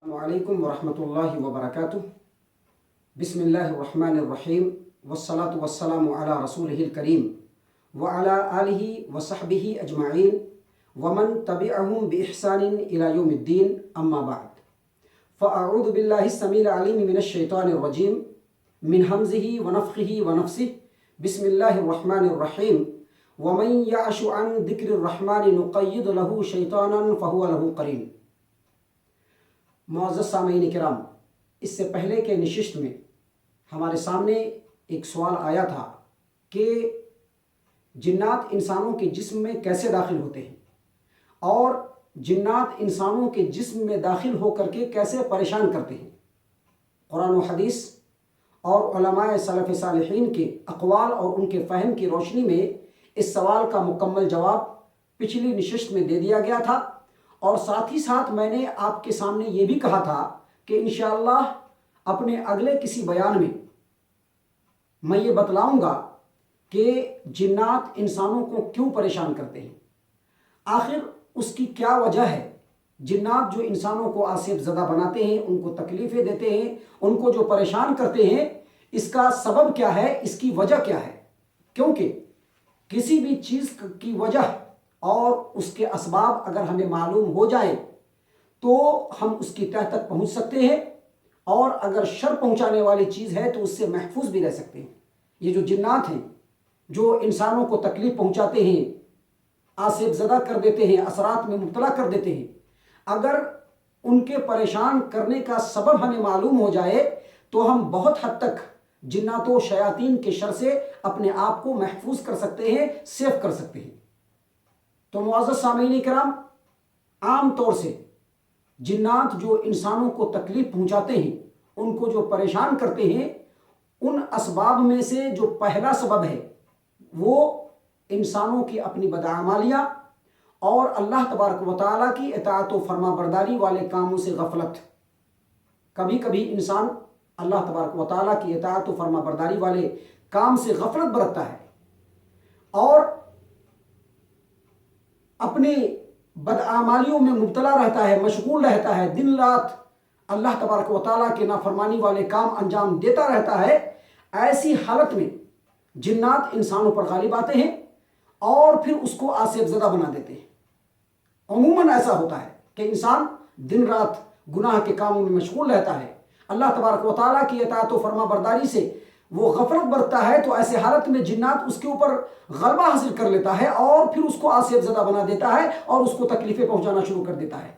السلام علیکم ورحمۃ اللہ وبرکاتہ۔ بسم اللہ الرحمن الرحیم والصلاة والسلام علی رسولہ الکریم وعلی آلہ وصحبہ اجمعین ومن تبعہم بإحسان الی یوم الدین، اما بعد فاعوذ باللہ السمیع العلیم من الشیطان الرجیم من ہمزہ ونفخہ ونفثہ۔ بسم اللہ الرحمن الرحیم ومن یعش عن ذکر الرحمن نقید لہ شیطانا فہو لہ قرین۔ معزز سامعین کرام، اس سے پہلے کے نشست میں ہمارے سامنے ایک سوال آیا تھا کہ جنات انسانوں کے جسم میں کیسے داخل ہوتے ہیں اور جنات انسانوں کے جسم میں داخل ہو کر کے کیسے پریشان کرتے ہیں۔ قرآن و حدیث اور علماء سلف صالحین کے اقوال اور ان کے فہم کی روشنی میں اس سوال کا مکمل جواب پچھلی نشست میں دے دیا گیا تھا، اور ساتھ ہی ساتھ میں نے آپ کے سامنے یہ بھی کہا تھا کہ انشاءاللہ اپنے اگلے کسی بیان میں یہ بتلاؤں گا کہ جنات انسانوں کو کیوں پریشان کرتے ہیں، آخر اس کی کیا وجہ ہے۔ جنات جو انسانوں کو آسیب زدہ بناتے ہیں، ان کو تکلیفیں دیتے ہیں، ان کو جو پریشان کرتے ہیں، اس کا سبب کیا ہے، اس کی وجہ کیا ہے۔ کیونکہ کسی بھی چیز کی وجہ اور اس کے اسباب اگر ہمیں معلوم ہو جائیں تو ہم اس کی تہ تک پہنچ سکتے ہیں، اور اگر شر پہنچانے والی چیز ہے تو اس سے محفوظ بھی رہ سکتے ہیں۔ یہ جو جنات ہیں جو انسانوں کو تکلیف پہنچاتے ہیں، آسیب زدہ کر دیتے ہیں، اثرات میں مبتلا کر دیتے ہیں، اگر ان کے پریشان کرنے کا سبب ہمیں معلوم ہو جائے تو ہم بہت حد تک جنات و شیاطین کے شر سے اپنے آپ کو محفوظ کر سکتے ہیں، سیف کر سکتے ہیں۔ تو معزز سامعین کرام، عام طور سے جنات جو انسانوں کو تکلیف پہنچاتے ہیں، ان کو جو پریشان کرتے ہیں، ان اسباب میں سے جو پہلا سبب ہے وہ انسانوں کی اپنی بدعمالیاں اور اللہ تبارک و تعالیٰ کی اطاعت و فرما برداری والے کاموں سے غفلت۔ کبھی کبھی انسان اللہ تبارک و تعالیٰ کی اطاعت و فرما برداری والے کام سے غفلت برتتا ہے اور اپنی بدعمالیوں میں مبتلا رہتا ہے، مشغول رہتا ہے، دن رات اللہ تبارک و تعالیٰ کے نافرمانی والے کام انجام دیتا رہتا ہے۔ ایسی حالت میں جنات انسانوں پر غالب آتے ہیں اور پھر اس کو آسیب زدہ بنا دیتے ہیں۔ عموماً ایسا ہوتا ہے کہ انسان دن رات گناہ کے کاموں میں مشغول رہتا ہے، اللہ تبارک و تعالیٰ کی اطاعت و فرما برداری سے وہ غفلت برتتا ہے، تو ایسے حالت میں جنات اس کے اوپر غلبہ حاصل کر لیتا ہے اور پھر اس کو آسیب زدہ بنا دیتا ہے اور اس کو تکلیفیں پہنچانا شروع کر دیتا ہے۔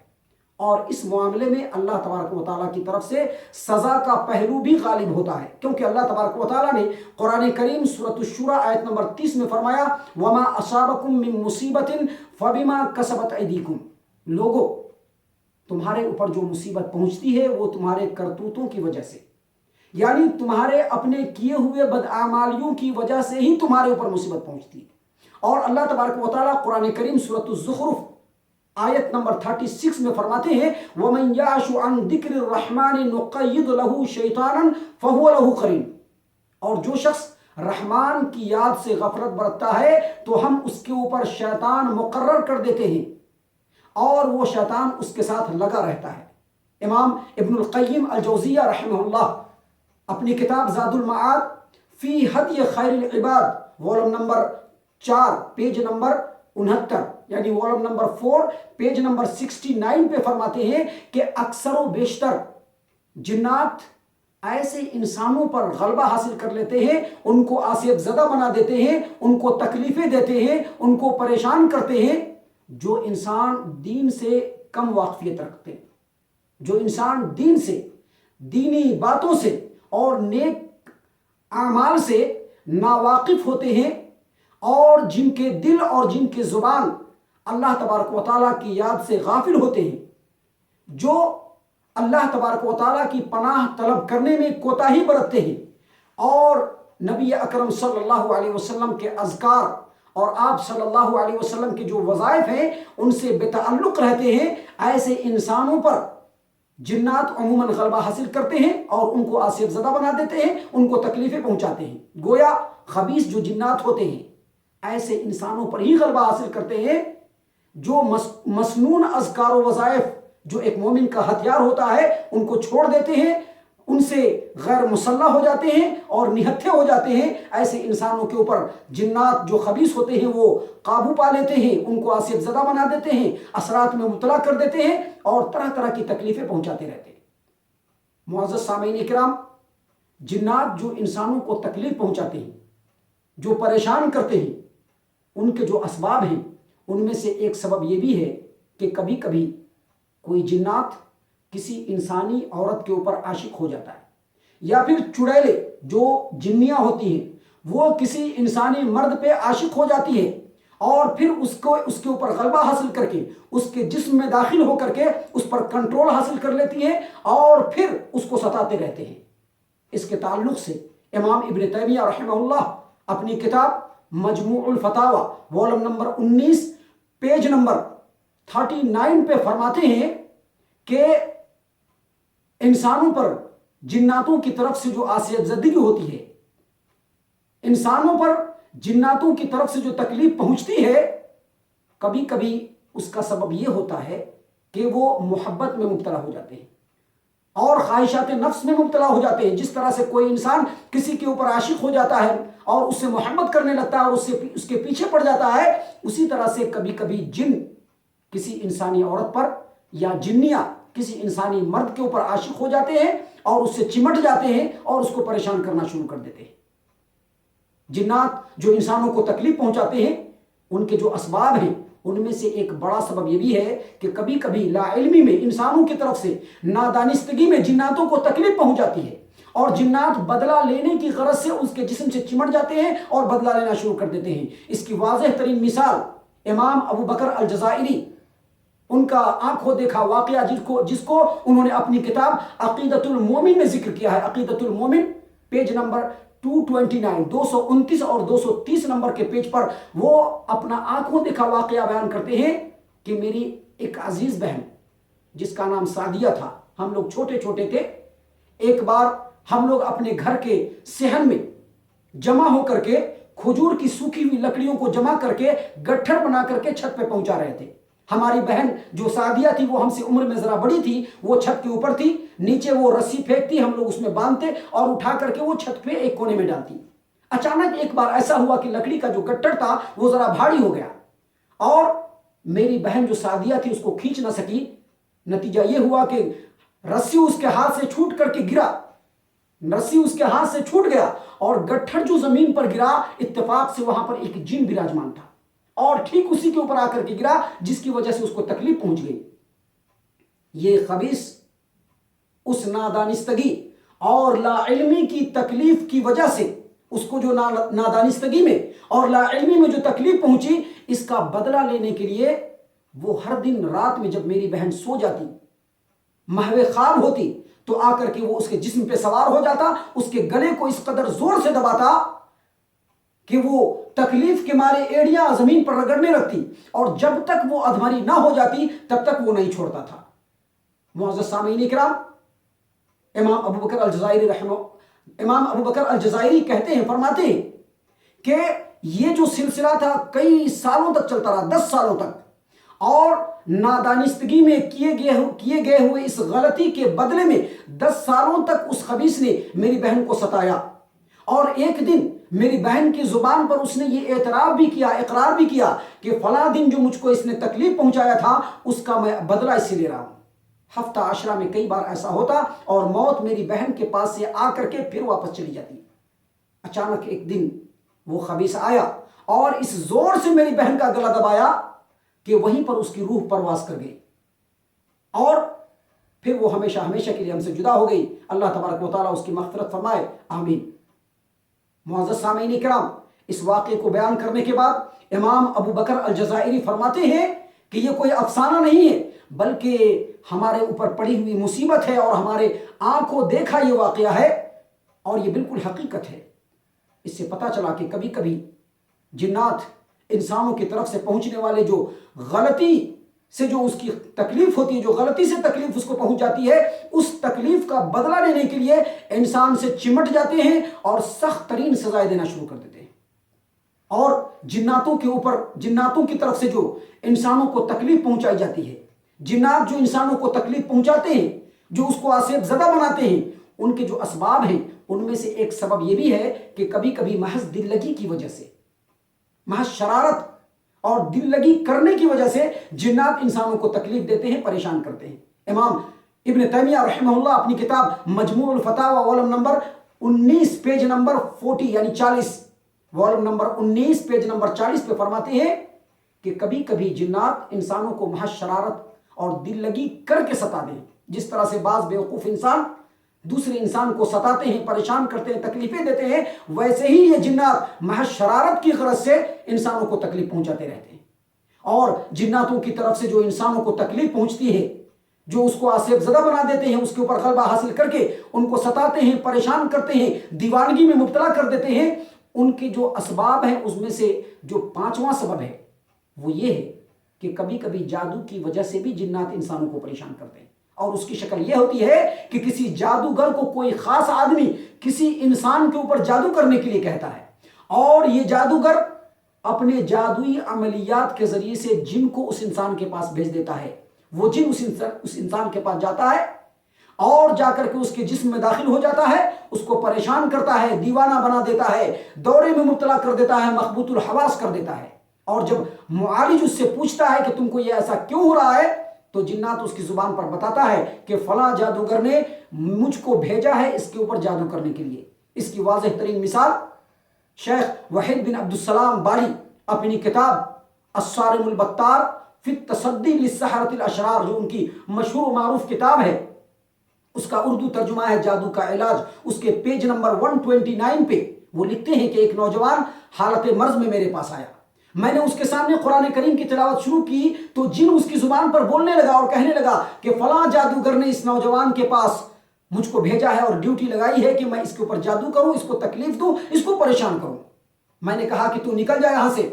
اور اس معاملے میں اللہ تبارک و تعالیٰ کی طرف سے سزا کا پہلو بھی غالب ہوتا ہے، کیونکہ اللہ تبارک و تعالیٰ نے قرآن کریم سورۃ الشورى آیت نمبر 30 میں فرمایا وَمَا أَصَابَكُم مِّن مُّصِيبَةٍ فَبِمَا كَسَبَتْ أَيْدِيكُم۔ لوگو، تمہارے اوپر جو مصیبت پہنچتی ہے وہ تمہارے کرتوتوں کی وجہ سے، یعنی تمہارے اپنے کیے ہوئے بدعمالیوں کی وجہ سے ہی تمہارے اوپر مصیبت پہنچتی ہے۔ اور اللہ تبارک و تعالیٰ قرآن کریم سورۃ الزخرف آیت نمبر 36 میں فرماتے ہیں وَمَن يَعْشُ عَن ذِكْرِ الرَّحْمَنِ نُقَيِّضْ لَهُ شَيْطَانًا فَهُوَ لَهُ قَرِينٌ۔ اور جو شخص رحمان کی یاد سے غفلت برتتا ہے تو ہم اس کے اوپر شیطان مقرر کر دیتے ہیں اور وہ شیطان اس کے ساتھ لگا رہتا ہے۔ امام ابن القیم الجوزیہ رحمہ اللہ اپنی کتاب زاد المعاد فی ہدی خیر العباد والم نمبر 4 پیج نمبر 69، یعنی والم نمبر 4 پیج نمبر 69 پہ فرماتے ہیں کہ اکثر و بیشتر جنات ایسے انسانوں پر غلبہ حاصل کر لیتے ہیں، ان کو آسیب زدہ بنا دیتے ہیں، ان کو تکلیفیں دیتے ہیں، ان کو پریشان کرتے ہیں جو انسان دین سے کم واقفیت رکھتے ہیں، جو انسان دین سے، دینی باتوں سے اور نیک اعمال سے ناواقف ہوتے ہیں، اور جن کے دل اور جن کے زبان اللہ تبارک و تعالیٰ کی یاد سے غافل ہوتے ہیں، جو اللہ تبارک و تعالیٰ کی پناہ طلب کرنے میں کوتاہی برتتے ہیں اور نبی اکرم صلی اللہ علیہ وسلم کے اذکار اور آپ صلی اللہ علیہ وسلم کے جو وظائف ہیں ان سے بے تعلق رہتے ہیں، ایسے انسانوں پر جنات عموماً غلبہ حاصل کرتے ہیں اور ان کو آسیب زدہ بنا دیتے ہیں، ان کو تکلیفیں پہنچاتے ہیں۔ گویا خبیث جو جنات ہوتے ہیں ایسے انسانوں پر ہی غلبہ حاصل کرتے ہیں جو مسنون اذکار و وظائف جو ایک مومن کا ہتھیار ہوتا ہے ان کو چھوڑ دیتے ہیں، ان سے غیر مسلح ہو جاتے ہیں اور نہتھے ہو جاتے ہیں۔ ایسے انسانوں کے اوپر جنات جو خبیث ہوتے ہیں وہ قابو پا لیتے ہیں، ان کو آسیت زدہ بنا دیتے ہیں، اثرات میں مبتلا کر دیتے ہیں اور طرح طرح کی تکلیفیں پہنچاتے رہتے ہیں۔ معزز سامعین اکرام، جنات جو انسانوں کو تکلیف پہنچاتے ہیں، جو پریشان کرتے ہیں، ان کے جو اسباب ہیں ان میں سے ایک سبب یہ بھی ہے کہ کبھی کبھی کوئی جنات کسی انسانی عورت کے اوپر عاشق ہو جاتا ہے، یا پھر چڑیلے جو جنیاں ہوتی ہیں وہ کسی انسانی مرد پہ عاشق ہو جاتی ہے اور پھر اس کے اوپر غلبہ حاصل کر کے اس کے جسم میں داخل ہو کر کے اس پر کنٹرول حاصل کر لیتی ہے اور پھر اس کو ستاتے رہتے ہیں۔ اس کے تعلق سے امام ابن تیمیہ رحمہ اللہ اپنی کتاب مجموع الفتاوی والم نمبر 19 پیج نمبر 39 پہ فرماتے ہیں کہ انسانوں پر جناتوں کی طرف سے جو آسیت زدگی ہوتی ہے، انسانوں پر جناتوں کی طرف سے جو تکلیف پہنچتی ہے، کبھی کبھی اس کا سبب یہ ہوتا ہے کہ وہ محبت میں مبتلا ہو جاتے ہیں اور خواہشات نفس میں مبتلا ہو جاتے ہیں۔ جس طرح سے کوئی انسان کسی کے اوپر عاشق ہو جاتا ہے اور اس سے محبت کرنے لگتا ہے اور اس کے پیچھے پڑ جاتا ہے، اسی طرح سے کبھی کبھی جن کسی انسانی عورت پر یا جنیاں کسی انسانی مرد کے اوپر عاشق ہو جاتے ہیں اور اس سے چمٹ جاتے ہیں اور اس کو پریشان کرنا شروع کر دیتے ہیں۔ جنات جو انسانوں کو تکلیف پہنچاتے ہیں، ان کے جو اسباب ہیں ان میں سے ایک بڑا سبب یہ بھی ہے کہ کبھی کبھی لا علمی میں انسانوں کی طرف سے نادانستگی میں جناتوں کو تکلیف پہنچ جاتی ہے اور جنات بدلہ لینے کی غرض سے اس کے جسم سے چمٹ جاتے ہیں اور بدلہ لینا شروع کر دیتے ہیں۔ اس کی واضح ترین مثال امام ابو بکر الجزائری، ان کا آنکھوں دیکھا واقعہ جس کو انہوں نے اپنی کتاب عقیدۃ المومن میں ذکر کیا ہے۔ عقیدۃ المومن پیج نمبر 229 229 اور 230 نمبر کے پیج پر وہ اپنا آنکھوں دیکھا واقعہ بیان کرتے ہیں کہ میری ایک عزیز بہن جس کا نام سعدیہ تھا، ہم لوگ چھوٹے چھوٹے تھے، ایک بار ہم لوگ اپنے گھر کے صحن میں جمع ہو کر کے کھجور کی سوکھی ہوئی لکڑیوں کو جمع کر کے گٹھڑ بنا کر کے چھت پہ پہنچا رہے تھے۔ ہماری بہن جو سعدیہ تھی وہ ہم سے عمر میں ذرا بڑی تھی، وہ چھت کے اوپر تھی، نیچے وہ رسی پھینکتی، ہم لوگ اس میں باندھتے اور اٹھا کر کے وہ چھت پہ ایک کونے میں ڈالتی۔ اچانک ایک بار ایسا ہوا کہ لکڑی کا جو گٹھڑ تھا وہ ذرا بھاری ہو گیا اور میری بہن جو سعدیہ تھی اس کو کھینچ نہ سکی۔ نتیجہ یہ ہوا کہ رسی اس کے ہاتھ سے چھوٹ کر کے گرا، رسی اس کے ہاتھ سے چھوٹ گیا اور گٹھڑ جو زمین پر گرا، اتفاق سے وہاں پر ایک جن براجمان تھا اور ٹھیک اسی کے اوپر آ کر کے گرا، جس کی وجہ سے اس کو تکلیف پہنچ گئی۔ یہ خبیث اس نادانستگی اور لا علمی کی تکلیف کی وجہ سے اس کو جو نادانستگی میں اور لا علمی میں جو تکلیف پہنچی، اس کا بدلہ لینے کے لیے وہ ہر دن رات میں جب میری بہن سو جاتی، محو خواب ہوتی، تو آ کر کے وہ اس کے جسم پہ سوار ہو جاتا، اس کے گلے کو اس قدر زور سے دباتا کہ وہ تکلیف کے مارے ایڑیاں زمین پر رگڑنے لگتی اور جب تک وہ ادھمری نہ ہو جاتی تب تک وہ نہیں چھوڑتا تھا۔ معزز سامعین اکرام، امام ابو بکر الجزائری کہتے ہیں، فرماتے ہیں کہ یہ جو سلسلہ تھا کئی سالوں تک چلتا رہا، 10 سالوں تک، اور نادانستگی میں کیے گئے ہوئے اس غلطی کے بدلے میں 10 سالوں تک اس خبیث نے میری بہن کو ستایا، اور ایک دن میری بہن کی زبان پر اس نے یہ اعتراف بھی کیا، اقرار بھی کیا کہ فلاں دن جو مجھ کو اس نے تکلیف پہنچایا تھا اس کا میں بدلہ اس سے لے رہا ہوں۔ ہفتہ عشرہ میں کئی بار ایسا ہوتا اور موت میری بہن کے پاس سے آ کر کے پھر واپس چلی جاتی۔ اچانک ایک دن وہ خبیث آیا اور اس زور سے میری بہن کا گلا دبایا کہ وہیں پر اس کی روح پرواز کر گئی اور پھر وہ ہمیشہ ہمیشہ کے لیے ہم سے جدا ہو گئی۔ اللہ تبارک و تعالیٰ اس کی مغفرت فرمائے، آمین۔ معزز سامعین اکرام، اس واقعے کو بیان کرنے کے بعد امام ابو بکر الجزائری فرماتے ہیں کہ یہ کوئی افسانہ نہیں ہے بلکہ ہمارے اوپر پڑی ہوئی مصیبت ہے اور ہمارے آنکھوں دیکھا یہ واقعہ ہے اور یہ بالکل حقیقت ہے۔ اس سے پتہ چلا کہ کبھی کبھی جنات انسانوں کی طرف سے پہنچنے والے جو غلطی سے جو اس کی تکلیف ہوتی ہے، جو غلطی سے تکلیف اس کو پہنچ جاتی ہے، اس تکلیف کا بدلہ لینے کے لیے انسان سے چمٹ جاتے ہیں اور سخت ترین سزائیں دینا شروع کر دیتے ہیں۔ اور جناتوں کی طرف سے جو انسانوں کو تکلیف پہنچائی جاتی ہے، جنات جو انسانوں کو تکلیف پہنچاتے ہیں، جو اس کو آسیب زدہ بناتے ہیں، ان کے جو اسباب ہیں ان میں سے ایک سبب یہ بھی ہے کہ کبھی کبھی محض دل لگی کی وجہ سے، محض شرارت اور دل لگی کرنے کی وجہ سے جنات انسانوں کو تکلیف دیتے ہیں، پریشان کرتے ہیں۔ امام ابن تیمیہ رحمہ اللہ اپنی کتاب مجموع الفتاوی والم نمبر 19 پیج نمبر 40 یعنی 40 والم نمبر 19 پیج نمبر 40 پہ فرماتے ہیں کہ کبھی کبھی جنات انسانوں کو محض شرارت اور دل لگی کر کے ستاتے ہیں۔ جس طرح سے بعض بیوقوف انسان دوسرے انسان کو ستاتے ہیں، پریشان کرتے ہیں، تکلیفیں دیتے ہیں، ویسے ہی یہ جنات محض شرارت کی غرض سے انسانوں کو تکلیف پہنچاتے رہتے ہیں۔ اور جناتوں کی طرف سے جو انسانوں کو تکلیف پہنچتی ہے، جو اس کو آسیب زدہ بنا دیتے ہیں، اس کے اوپر غلبہ حاصل کر کے ان کو ستاتے ہیں، پریشان کرتے ہیں، دیوانگی میں مبتلا کر دیتے ہیں، ان کے جو اسباب ہیں اس میں سے جو 5واں سبب ہے وہ یہ ہے کہ کبھی کبھی جادو کی وجہ سے بھی جنات انسانوں کو پریشان کرتے ہیں۔ اور اس کی شکل یہ ہوتی ہے کہ کسی جادوگر کو کوئی خاص آدمی کسی انسان کے اوپر جادو کرنے کے لیے کہتا ہے، اور یہ جادوگر اپنے جادوئی عملیات کے ذریعے سے جن کو اس انسان کے پاس بھیج دیتا ہے، وہ جن اس انسان کے پاس جاتا ہے اور جا کر کے اس کے جسم میں داخل ہو جاتا ہے، اس کو پریشان کرتا ہے، دیوانہ بنا دیتا ہے، دورے میں مبتلا کر دیتا ہے، مخبوط الحواس کر دیتا ہے۔ اور جب معالج اس سے پوچھتا ہے کہ تم کو یہ ایسا کیوں ہو رہا ہے، تو جنات اس کی زبان پر بتاتا ہے کہ فلاں جادوگر نے مجھ کو بھیجا ہے اس کے اوپر جادو کرنے کے لیے۔ اس کی واضح ترین مثال شیخ وحید بن عبدالسلام بالی اپنی کتاب الصارم البتار فی التصدی للسحرۃ الاشرار، جو ان کی مشہور و معروف کتاب ہے، اس کا اردو ترجمہ ہے جادو کا علاج، اس کے پیج نمبر 129 پہ وہ لکھتے ہیں کہ ایک نوجوان حالت مرض میں میرے پاس آیا، میں نے اس کے سامنے قرآن کریم کی تلاوت شروع کی تو جن اس کی زبان پر بولنے لگا اور کہنے لگا کہ فلاں جادوگر نے اس نوجوان کے پاس مجھ کو بھیجا ہے اور ڈیوٹی لگائی ہے کہ میں اس کے اوپر جادو کروں، اس کو تکلیف دوں، اس کو پریشان کروں۔ میں نے کہا کہ تو نکل جا یہاں سے۔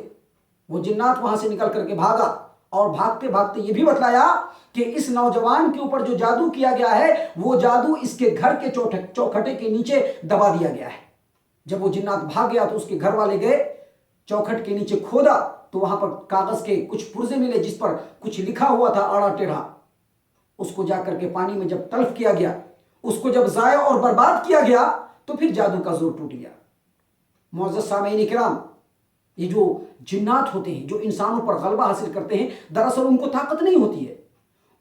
وہ جنات وہاں سے نکل کر کے بھاگا، اور بھاگتے بھاگتے یہ بھی بتلایا کہ اس نوجوان کے اوپر جو جادو کیا گیا ہے وہ جادو اس کے گھر کے چوکھٹے کے نیچے دبا دیا گیا ہے۔ جب وہ جنات بھاگ گیا تو اس کے گھر والے گئے، چوکھٹ کے نیچے کھودا تو وہاں پر کاغذ کے کچھ پرزے ملے جس پر کچھ لکھا ہوا تھا آڑا ٹیڑھا۔ اس کو جا کر کے پانی میں جب تلف کیا گیا، اس کو جب ضائع اور برباد کیا گیا تو پھر جادو کا زور ٹوٹ گیا۔ معزز سامعین کرام، یہ جو جنات ہوتے ہیں جو انسانوں پر غلبہ حاصل کرتے ہیں، دراصل ان کو طاقت نہیں ہوتی ہے،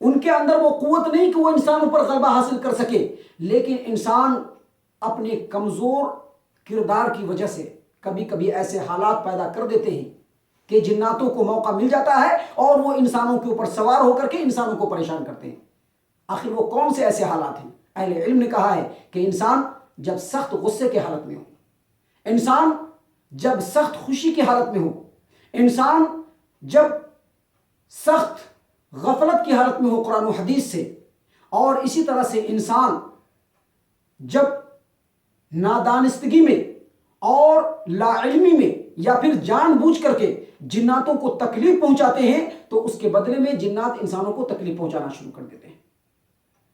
ان کے اندر وہ قوت نہیں کہ وہ انسانوں پر غلبہ حاصل کر سکے، لیکن انسان اپنے کمزور کردار کی وجہ سے کبھی کبھی ایسے حالات پیدا کر دیتے ہیں کہ جناتوں کو موقع مل جاتا ہے اور وہ انسانوں کے اوپر سوار ہو کر کے انسانوں کو پریشان کرتے ہیں۔ آخر وہ کون سے ایسے حالات ہیں؟ اہل علم نے کہا ہے کہ انسان جب سخت غصے کی حالت میں ہو، انسان جب سخت خوشی کی حالت میں ہو، انسان جب سخت غفلت کی حالت میں ہو قرآن و حدیث سے، اور اسی طرح سے انسان جب نادانستگی میں اور لا علمی میں یا پھر جان بوجھ کر کے جناتوں کو تکلیف پہنچاتے ہیں تو اس کے بدلے میں جنات انسانوں کو تکلیف پہنچانا شروع کر دیتے ہیں۔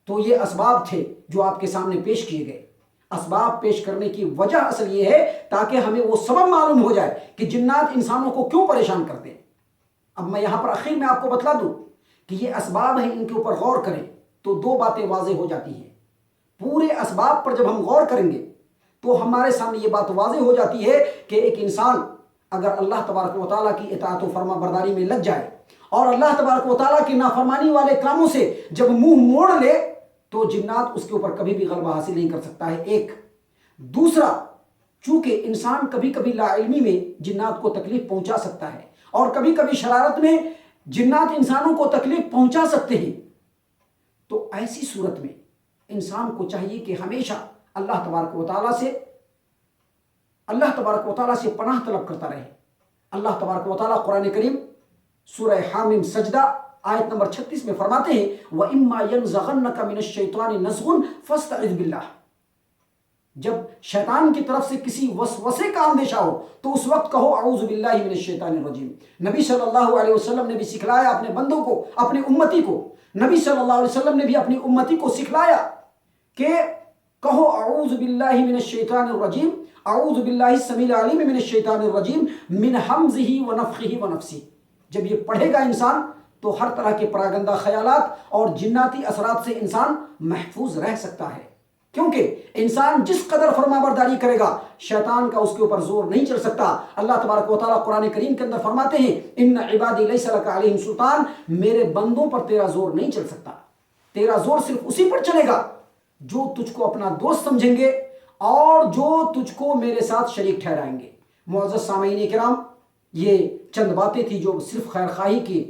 تو یہ اسباب تھے جو آپ کے سامنے پیش کیے گئے۔ اسباب پیش کرنے کی وجہ اصل یہ ہے تاکہ ہمیں وہ سبب معلوم ہو جائے کہ جنات انسانوں کو کیوں پریشان کرتے ہیں۔ اب میں یہاں پر آخر میں آپ کو بتلا دوں کہ یہ اسباب ہیں، ان کے اوپر غور کریں تو دو باتیں واضح ہو جاتی ہیں۔ پورے اسباب پر جب ہم غور کریں گے تو ہمارے سامنے یہ بات واضح ہو جاتی ہے کہ ایک انسان اگر اللہ تبارک و تعالیٰ کی اطاعت و فرما برداری میں لگ جائے اور اللہ تبارک و تعالیٰ کی نافرمانی والے کاموں سے جب منہ موڑ لے تو جنات اس کے اوپر کبھی بھی غلبہ حاصل نہیں کر سکتا ہے۔ ایک دوسرا، چونکہ انسان کبھی کبھی لا علمی میں جنات کو تکلیف پہنچا سکتا ہے اور کبھی کبھی شرارت میں جنات انسانوں کو تکلیف پہنچا سکتے ہیں، تو ایسی صورت میں انسان کو چاہیے کہ ہمیشہ اللہ تبارک و تعالیٰ سے پناہ طلب کرتا رہے۔ اللہ تبارک و تعالیٰ قرآن کریم سورہ حامیم سجدہ آیت نمبر 36 میں فرماتے ہیں وَإِمَّا يَنزَغَنَّكَ مِنَ الشَّيْطَانِ نَزْغٌ فَاسْتَعِذْ بِاللَّهِ۔ جب شیطان کی طرف سے کسی وسوسے کا اندیشہ ہو تو اس وقت کہو اعوذ باللہ من الشیطان الرجیم۔ نبی صلی اللہ علیہ وسلم نے بھی سکھلایا اپنے بندوں کو، اپنی امتی کو، نبی صلی اللہ علیہ وسلم نے بھی اپنی امتی کو سکھلایا کہ کہو اعوذ باللہ من الشیطان الرجیم، اعوذ باللہ السمیع العلیم من الشیطان الرجیم من حمزہ ونفخہ ونفثہ۔ جب یہ پڑھے گا انسان تو ہر طرح کے پراگندہ خیالات اور جناتی اثرات سے انسان محفوظ رہ سکتا ہے، کیونکہ انسان جس قدر فرما برداری کرے گا شیطان کا اس کے اوپر زور نہیں چل سکتا۔ اللہ تبارک و تعالیٰ قرآن کریم کے اندر فرماتے ہیں ان عبادی لیس لک علیہم سلطان، میرے بندوں پر تیرا زور نہیں چل سکتا، تیرا زور صرف اسی پر چلے گا جو تجھ کو اپنا دوست سمجھیں گے اور جو تجھ کو میرے ساتھ شریک ٹھہرائیں گے۔ معزز سامعین کرام، یہ چند باتیں تھی جو صرف خیر خواہی کی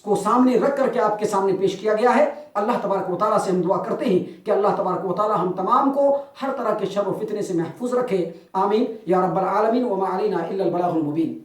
کو سامنے رکھ کر کے آپ کے سامنے پیش کیا گیا ہے۔ اللہ تبارک و تعالیٰ سے ہم دعا کرتے ہیں کہ اللہ تبارک و تعالیٰ ہم تمام کو ہر طرح کے شر و فتنے سے محفوظ رکھے، آمین یا رب العالمین۔ وما علینا الا البلاغ المبین۔